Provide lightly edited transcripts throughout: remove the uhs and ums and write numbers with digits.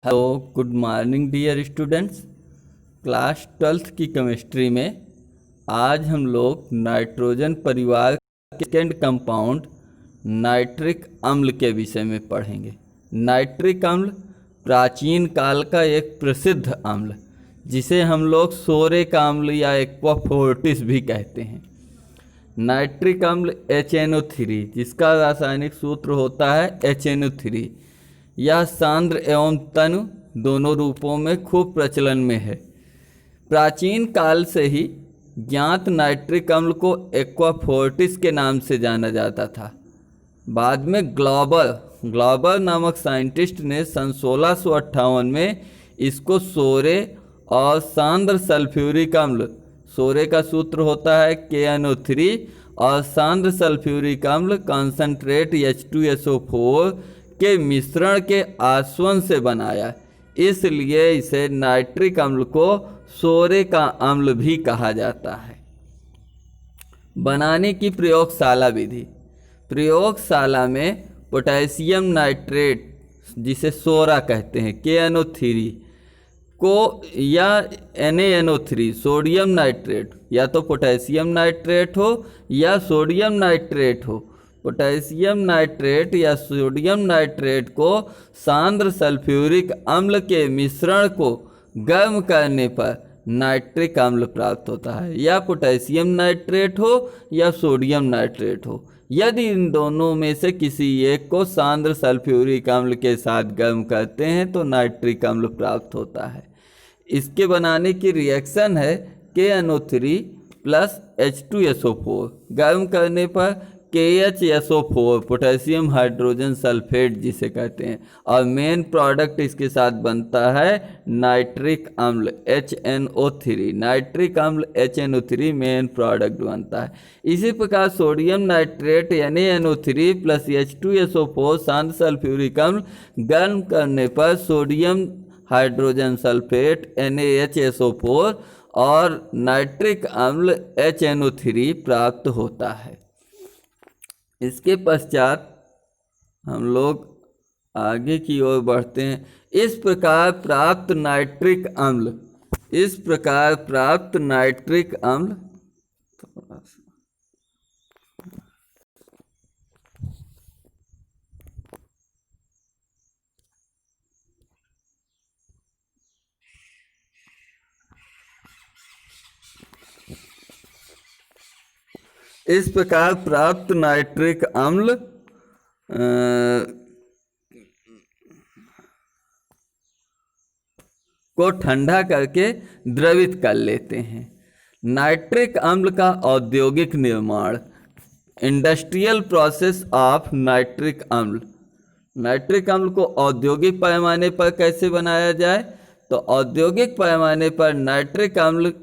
Hello, good morning dear students. Class 12th की chemistry में आज हम लोग नाइट्रोजन परिवार के सेकेंड कंपाउंड नाइट्रिक अम्ल के विषय में पढ़ेंगे। नाइट्रिक अम्ल प्राचीन काल का एक प्रसिद्ध अम्ल जिसे हम लोग सोरे का अम्ल या एक्वा फोर्टिस भी कहते हैं। नाइट्रिक अम्ल HNO3 जिसका रासायनिक सूत्र होता है HNO3, यह सांद्र एवं तनु दोनों रूपों में खूब प्रचलन में है। प्राचीन काल से ही ज्ञात नाइट्रिक अम्ल को एक्वा फोर्टिस के नाम से जाना जाता था। बाद में ग्लॉबर नामक साइंटिस्ट ने सन 1658 में इसको सोरे और सांद्र सल्फ्यूरिक अम्ल, सोरे का सूत्र होता है KNO3 और सांद्र सल्फ्यूरिक अम्ल कॉन्सेंट्रेट H2SO4 के मिश्रण के आसवन से बनाया, इसलिए इसे नाइट्रिक अम्ल को सोरे का अम्ल भी कहा जाता है। बनाने की प्रयोगशाला विधि। प्रयोगशाला में पोटेशियम नाइट्रेट जिसे सोरा कहते हैं KNO3 को या NaNO3 सोडियम नाइट्रेट, या तो पोटेशियम नाइट्रेट हो या सोडियम नाइट्रेट हो, पोटेशियम नाइट्रेट या सोडियम नाइट्रेट को सांद्र सल्फ्यूरिक अम्ल के मिश्रण को गर्म करने पर नाइट्रिक अम्ल प्राप्त होता है। या पोटेशियम नाइट्रेट हो या सोडियम नाइट्रेट हो, यदि इन दोनों में से किसी एक को सांद्र सल्फ्यूरिक अम्ल के साथ गर्म करते हैं तो नाइट्रिक अम्ल प्राप्त होता है। इसके बनाने की रिएक्शन है KNO3 प्लस H2SO4, गर्म करने पर KHSO4 पोटेशियम हाइड्रोजन सल्फेट जिसे कहते हैं, और मेन प्रोडक्ट इसके साथ बनता है नाइट्रिक अम्ल HNO3। नाइट्रिक अम्ल HNO3 मेन प्रोडक्ट बनता है। इसी प्रकार sodium nitrate NaNO3 plus H2SO4 सांद्र सल्फ्यूरिक अम्ल गर्म करने पर सोडियम हाइड्रोजन सल्फेट NaHSO4 और नाइट्रिक अम्ल HNO3 प्राप्त होता है। इसके पश्चात हम लोग आगे की ओर बढ़ते हैं। इस प्रकार प्राप्त नाइट्रिक अम्ल इस प्रकार प्राप्त नाइट्रिक अम्ल को ठंडा करके द्रवित कर लेते हैं। नाइट्रिक अम्ल का औद्योगिक निर्माण। इंडस्ट्रियल प्रोसेस ऑफ नाइट्रिक अम्ल। नाइट्रिक अम्ल को औद्योगिक पैमाने पर कैसे बनाया जाए, तो औद्योगिक पैमाने पर नाइट्रिक अम्ल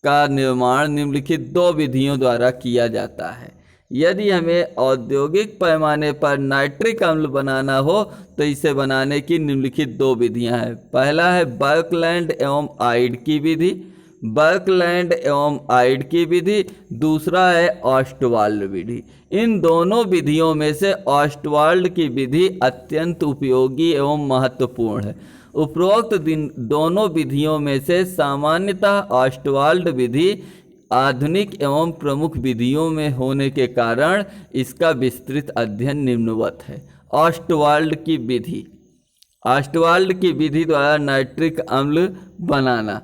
का निर्माण निम्नलिखित दो विधियों द्वारा किया जाता है। यदि हमें औद्योगिक पैमाने पर नाइट्रिक अम्ल बनाना हो तो इसे बनाने की निम्नलिखित दो विधियां हैं। पहला है बर्कलैंड एवं आइड की विधि, दूसरा है ऑस्टवाल्ड विधि। इन दोनों विधियों में से ऑस्टवाल्ड की विधि अत्यंत उपयोगी एवं महत्वपूर्ण है। उपरोक्त दोनों विधियों में से सामान्यतः ऑस्टवाल्ड विधि आधुनिक एवं प्रमुख विधियों में होने के कारण इसका विस्तृत अध्ययन निम्नवत है। ऑस्टवाल्ड की विधि द्वारा नाइट्रिक अम्ल बनाना।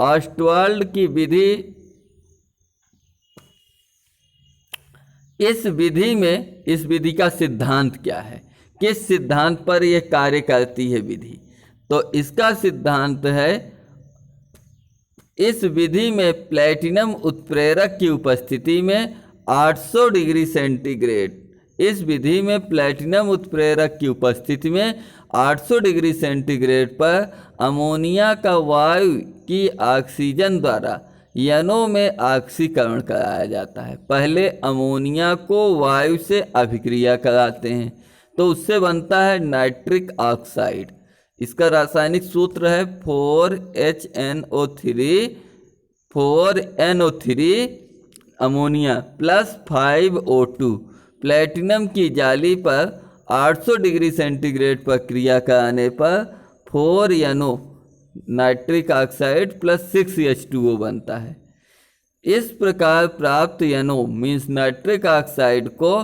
ऑस्टवाल्ड की विधि, इस विधि का सिद्धांत क्या है, किस सिद्धांत पर यह कार्य करती है विधि, तो इसका सिद्धांत है इस विधि में प्लेटिनम उत्प्रेरक की उपस्थिति में 800 डिग्री सेंटीग्रेड, इस विधि में प्लेटिनम उत्प्रेरक की उपस्थिति में 800 डिग्री सेंटीग्रेड पर अमोनिया का वायु की ऑक्सीजन द्वारा यनों में ऑक्सीकरण कराया जाता है। पहले अमोनिया को वायु से अभिक्रिया कराते हैं तो उससे बनता है नाइट्रिक ऑक्साइड। इसका रासायनिक सूत्र है 4NO3 ammonia plus 5O2। Platinum की जाली पर 800 डिग्री सेंटीग्रेड पर क्रिया कराने पर 4NO nitric oxide plus 6H2O बनता है। इस प्रकार प्राप्त NO मीन्स नाइट्रिक ऑक्साइड को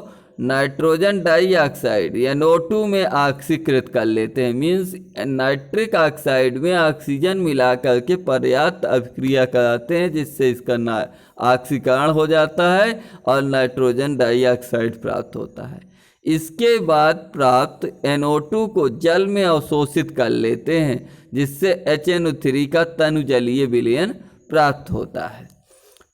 नाइट्रोजन डाइऑक्साइड NO2 में ऑक्सीकृत कर लेते हैं। मीन्स नाइट्रिक ऑक्साइड में ऑक्सीजन मिलाकर के पर्याप्त अभिक्रिया कराते हैं, जिससे इसका ऑक्सीकरण हो जाता है और नाइट्रोजन डाइऑक्साइड प्राप्त होता है। इसके बाद प्राप्त NO2 को जल में अवशोषित कर लेते हैं, जिससे HNO3 का तनुजलीय विलयन प्राप्त होता है।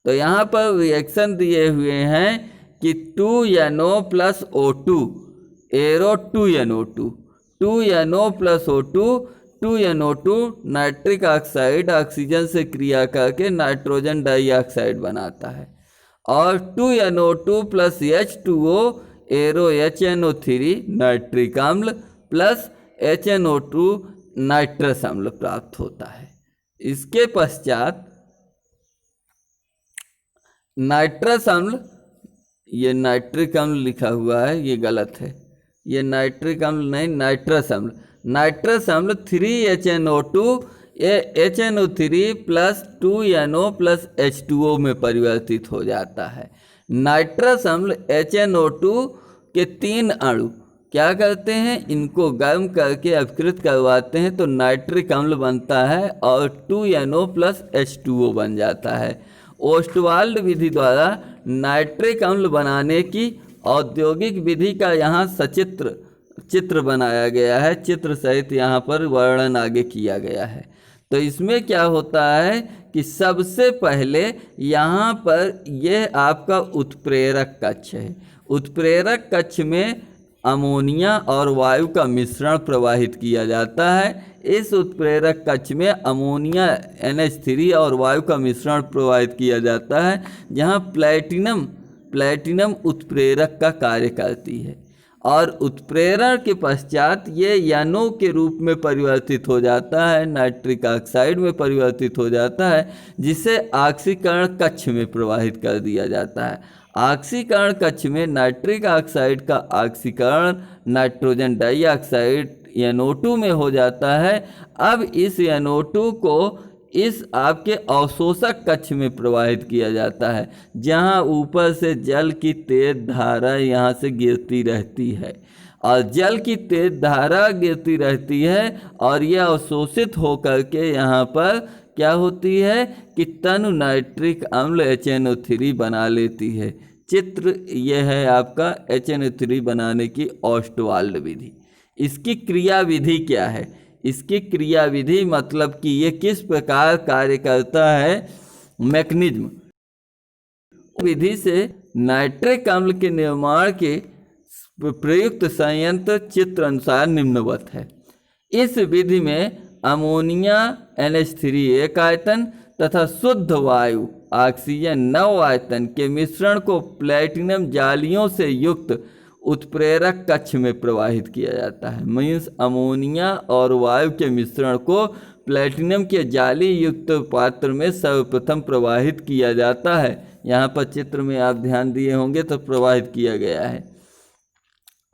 तो यहाँ पर रिएक्शन दिए हुए हैं कि 2NO plus O2 arrow 2NO2, 2NO plus O2, 2NO2 nitric oxide oxygen से क्रिया करके नाइट्रोजन डाइऑक्साइड बनाता है, और 2NO2 plus H2O arrow HNO3 nitric अम्ल प्लस HNO2 नाइट्रस अम्ल प्राप्त होता है। इसके पश्चात नाइट्रस अम्ल, ये नाइट्रिक अम्ल लिखा हुआ है, ये गलत है, ये नाइट्रिक अम्ल नहीं, नाइट्रस अम्ल। नाइट्रस अम्ल 3HNO2 HNO3 plus 2NO plus H2O में परिवर्तित हो जाता है। नाइट्रस अम्ल HNO2 के 3 अणु क्या करते हैं, इनको गर्म करके अपकृत करवाते हैं तो नाइट्रिक अम्ल बनता है और 2NO प्लस H2O बन जाता है। ओस्टवाल्ड विधि द्वारा नाइट्रिक अम्ल बनाने की औद्योगिक विधि का यहाँ सचित्र चित्र बनाया गया है, चित्र सहित यहाँ पर वर्णन आगे किया गया है। तो इसमें क्या होता है कि सबसे पहले यहाँ पर यह आपका उत्प्रेरक कक्ष है। उत्प्रेरक कक्ष में अमोनिया और वायु का मिश्रण प्रवाहित किया जाता है। इस उत्प्रेरक कक्ष में अमोनिया NH3 और वायु का मिश्रण प्रवाहित किया जाता है, जहाँ प्लैटिनम उत्प्रेरक का कार्य करती है, और उत्प्रेरण के पश्चात ये NO के रूप में परिवर्तित हो जाता है, नाइट्रिक ऑक्साइड में परिवर्तित हो जाता है, जिसे ऑक्सीकरण कक्ष में प्रवाहित कर दिया जाता है। ऑक्सीकरण कक्ष में नाइट्रिक ऑक्साइड का ऑक्सीकरण नाइट्रोजन डाइऑक्साइड NO2 में हो जाता है। अब इस NO2 को इस आपके अवशोषक कक्ष में प्रवाहित किया जाता है, जहां ऊपर से जल की तेज धारा यहां से गिरती रहती है, और जल की तेज धारा गिरती रहती है और यह अवशोषित होकर के यहाँ पर क्या होती है कि तनु नाइट्रिक अम्ल HNO3 बना लेती है। चित्र यह है आपका HNO3 बनाने की ओस्टवाल्ड विधि। इसकी क्रिया विधि क्या है, इसकी क्रिया विधि मतलब कि ये किस प्रकार कार्य करता है, मैकेनिज्म। विधि से नाइट्रिक अम्ल के निर्माण के प्रयुक्त संयंत्र चित्र अनुसार निम्नवत है। इस विधि में अमोनिया NH3 एक आयतन तथा शुद्ध वायु ऑक्सीजन 9 आयतन के मिश्रण को प्लैटिनम जालियों से युक्त उत्प्रेरक कक्ष में प्रवाहित किया जाता है। मीन्स अमोनिया और वायु के मिश्रण को प्लैटिनम के जाली युक्त पात्र में सर्वप्रथम प्रवाहित किया जाता है। यहाँ पर चित्र में आप ध्यान दिए होंगे तो प्रवाहित किया गया है।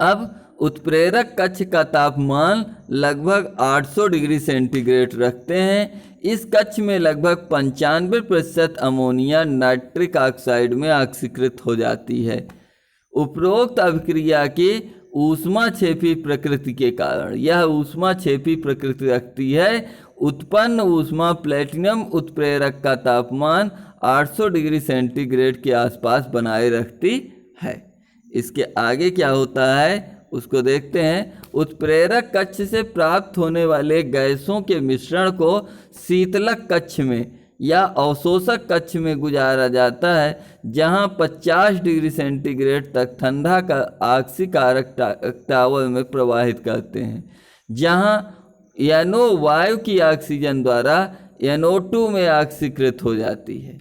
अब उत्प्रेरक कक्ष का तापमान लगभग 800 डिग्री सेंटीग्रेड रखते हैं। इस कक्ष में लगभग 95% अमोनिया नाइट्रिक ऑक्साइड में ऑक्सीकृत हो जाती है। उपरोक्त अभिक्रिया की ऊष्माक्षेपी प्रकृति के कारण, यह ऊष्माक्षेपी प्रकृति रखती है। उत्पन्न ऊष्मा प्लैटिनम उत्प्रेरक का तापमान 800 डिग्री सेंटीग्रेड के आसपास बनाए रखती है। इसके आगे क्या होता है उसको देखते हैं। उत्प्रेरक कक्ष से प्राप्त होने वाले गैसों के मिश्रण को शीतलक कक्ष में या अवशोषक कक्ष में गुजारा जाता है, जहां 50 डिग्री सेंटीग्रेड तक ठंडा का ऑक्सीकारक टावर में प्रवाहित करते हैं, जहां NO वायु की ऑक्सीजन द्वारा NO2 में ऑक्सीकृत हो जाती है,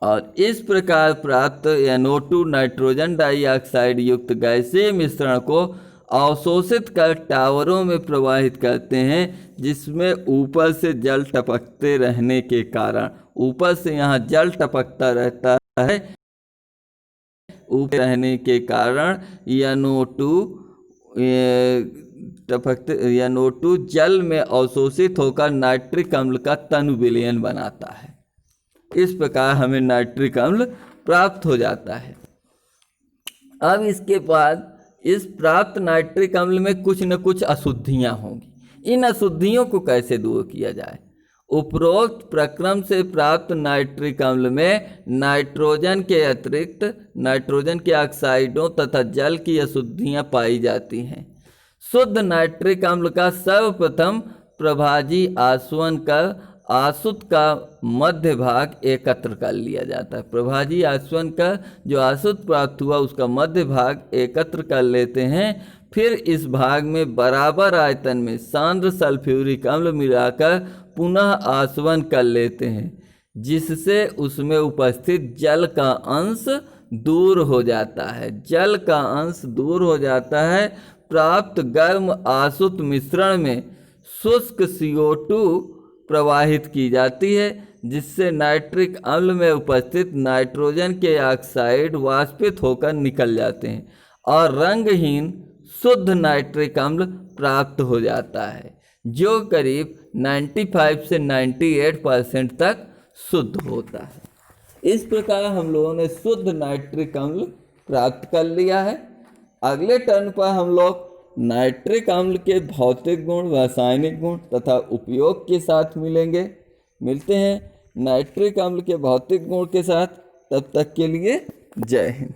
और इस प्रकार प्राप्त NO2 नाइट्रोजन डाइऑक्साइड युक्त गैसीय मिश्रण को अवशोषित कर टावरों में प्रवाहित करते हैं, जिसमें ऊपर से जल टपकते रहने के कारण, ऊपर से यहाँ जल टपकता रहता है, ऊपर रहने के कारण NO2 टपकते या NO2 जल में अवशोषित होकर नाइट्रिक अम्ल का तनु विलयन बनाता है। इस प्रकार हमें नाइट्रिक अम्ल प्राप्त हो जाता है। अब इसके बाद इस प्राप्त नाइट्रिक अम्ल में कुछ न कुछ अशुद्धियाँ होंगी। इन अशुद्धियों को कैसे दूर किया जाए? उपरोक्त प्रक्रम से प्राप्त नाइट्रिक अम्ल में नाइट्रोजन के अतिरिक्त नाइट्रोजन के ऑक्साइडों तथा जल की अशुद्धियाँ पाई जाती हैं। शुद्ध नाइट्रिक अम्ल का सर्वप्रथम प्रभाजी आसवन कर आसुत का मध्य भाग एकत्र कर लिया जाता है। प्रभाजी आसवन का जो आसुत प्राप्त हुआ उसका मध्य भाग एकत्र कर लेते हैं। फिर इस भाग में बराबर आयतन में सांद्र सल्फ्यूरिक अम्ल मिलाकर पुनः आसवन कर लेते हैं, जिससे उसमें उपस्थित जल का अंश दूर हो जाता है। जल का अंश दूर हो जाता है। प्राप्त गर्म आसुत मिश्रण में शुष्क CO2 प्रवाहित की जाती है, जिससे नाइट्रिक अम्ल में उपस्थित नाइट्रोजन के ऑक्साइड वाष्पित होकर निकल जाते हैं और रंगहीन शुद्ध नाइट्रिक अम्ल प्राप्त हो जाता है, जो करीब 95 से 98% तक शुद्ध होता है। इस प्रकार हम लोगों ने शुद्ध नाइट्रिक अम्ल प्राप्त कर लिया है। अगले टर्न पर हम लोग नाइट्रिक अम्ल के भौतिक गुण, रासायनिक गुण तथा उपयोग के साथ मिलते हैं नाइट्रिक अम्ल के भौतिक गुण के साथ। तब तक के लिए जय हिंद।